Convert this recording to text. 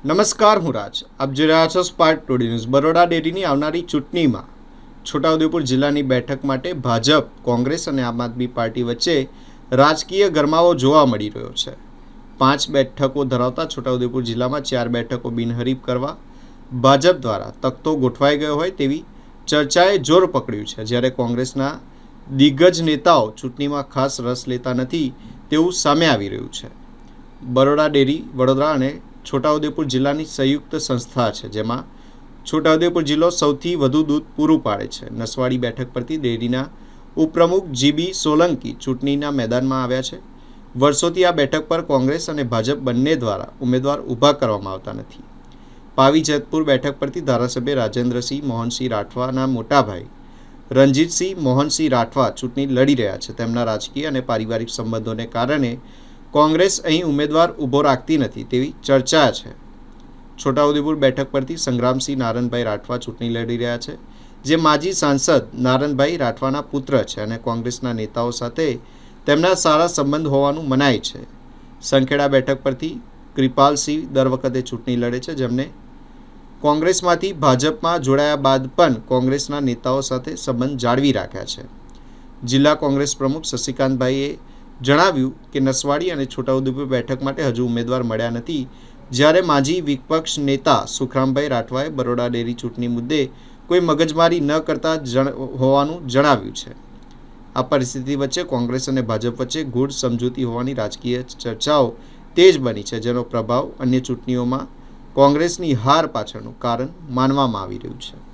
નમસ્કાર, હું રાજ. આપ જોઈ રહ્યા છો સ્પાર્ક ટુડે ન્યૂઝ. બરોડા ડેરીની આવનારી ચૂંટણીમાં છોટાઉદેપુર જિલ્લાની બેઠક માટે ભાજપ, કોંગ્રેસ અને આમ આદમી પાર્ટી વચ્ચે રાજકીય ગરમાવો જોવા મળી રહ્યો છે. 5 બેઠકો ધરાવતા છોટાઉદેપુર જિલ્લામાં 4 બેઠકો બિનહરીફ કરવા ભાજપ દ્વારા તખતો ગોઠવાઈ ગયો હોય તેવી ચર્ચાએ જોર પકડ્યું છે, જ્યારે કોંગ્રેસના દિગ્ગજ નેતાઓ ચૂંટણીમાં ખાસ રસ લેતા નથી તેવું સામે આવી રહ્યું છે. બરોડા ડેરી વડોદરા અને છોટાઉદેપુર જિલ્લાની સંયુક્ત સંસ્થા છે, જેમાં છોટાઉદેપુર જિલ્લો સૌથી વધુ દૂધ પૂરું પાડે છે. નસવાડી બેઠક પરથી ડેરીના ઉપપ્રમુખ જીબી સોલંકી ચૂંટણીના મેદાનમાં આવ્યા છે. વર્ષોથી આ બેઠક પર કોંગ્રેસ અને ભાજપ બંને દ્વારા ઉમેદવાર ઊભા કરવામાં આવતા નથી. પાવી જેતપુર બેઠક પરથી ધારાસભ્ય રાજેન્દ્રસિંહ મોહનસિંહ રાઠવાના મોટાભાઈ રણજીતસિંહ મોહનસિંહ રાઠવા ચૂંટણી લડી રહ્યા છે. તેમના રાજકીય અને પારિવારિક સંબંધોને કારણે કોંગ્રેસ અહીં ઉમેદવાર ઊભો રાખતી નથી તેવી ચર્ચા છે. છોટાઉદેપુર બેઠક પરથી સંગ્રામસિંહ નારણભાઈ રાઠવા ચૂંટણી લડી રહ્યા છે, જે માજી સાંસદ નારણભાઈ રાઠવાના પુત્ર છે અને કોંગ્રેસના નેતાઓ સાથે તેમના સારા સંબંધ હોવાનું મનાય છે. સંખેડા બેઠક પરથી કૃપાલસિંહ દર વખતે ચૂંટણી લડે છે, જેમને કોંગ્રેસમાંથી ભાજપમાં જોડાયા બાદ પણ કોંગ્રેસના નેતાઓ સાથે સંબંધ જાળવી રાખ્યા છે. જિલ્લા કોંગ્રેસ પ્રમુખ શશિકાંતભાઈએ જણાવ્યું કે નસવાડી અને છોટાઉદેપુર બેઠક માટે હજુ ઉમેદવાર મળ્યા નથી, જ્યારે માજી વિપક્ષ નેતા સુખરામભાઈ રાઠવાએ બરોડા ડેરી ચૂંટણી મુદ્દે કોઈ મગજમારી ન કરતા હોવાનું જણાવ્યું છે. આ પરિસ્થિતિ વચ્ચે કોંગ્રેસ અને ભાજપ વચ્ચે ગૂઢ સમજૂતી હોવાની રાજકીય ચર્ચાઓ તેજ બની છે, જેનો પ્રભાવ અન્ય ચૂંટણીઓમાં કોંગ્રેસની હાર પાછળનું કારણ માનવામાં આવી રહ્યું છે.